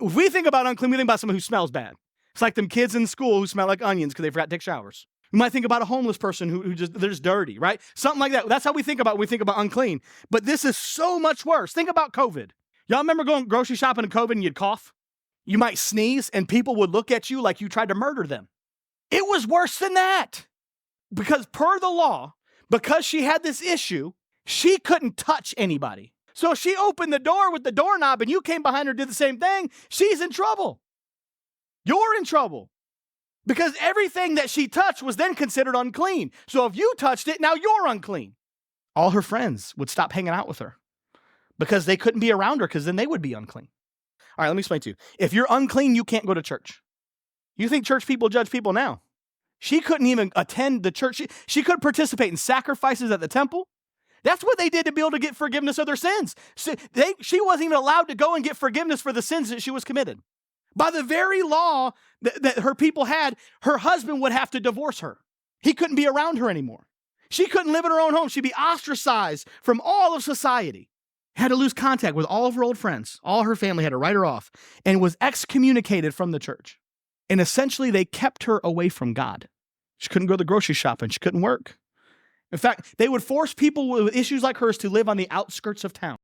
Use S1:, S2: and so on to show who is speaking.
S1: If we think about unclean, we think about someone who smells bad. It's like them kids in school who smell like onions because they forgot to take showers. We might think about a homeless person who they're just dirty, right? Something like that. That's how we think about when we think about unclean. But this is so much worse. Think about COVID. Y'all remember going grocery shopping in COVID and you'd cough? You might sneeze and people would look at you like you tried to murder them. It was worse than that. Because per the law, because she had this issue, she couldn't touch anybody. So if she opened the door with the doorknob and you came behind her and did the same thing, she's in trouble. You're in trouble. Because everything that she touched was then considered unclean. So if you touched it, now you're unclean. All her friends would stop hanging out with her because they couldn't be around her because then they would be unclean. All right, let me explain to you. If you're unclean, you can't go to church. You think church people judge people now? She couldn't even attend the church. She couldn't participate in sacrifices at the temple. That's what they did to be able to get forgiveness of their sins. She wasn't even allowed to go and get forgiveness for the sins that she was committed. By the very law that her people had, her husband would have to divorce her. He couldn't be around her anymore. She couldn't live in her own home. She'd be ostracized from all of society. Had to lose contact with all of her old friends. All her family had to write her off and was excommunicated from the church. And essentially, they kept her away from God. She couldn't go to the grocery shop and she couldn't work. In fact, they would force people with issues like hers to live on the outskirts of town.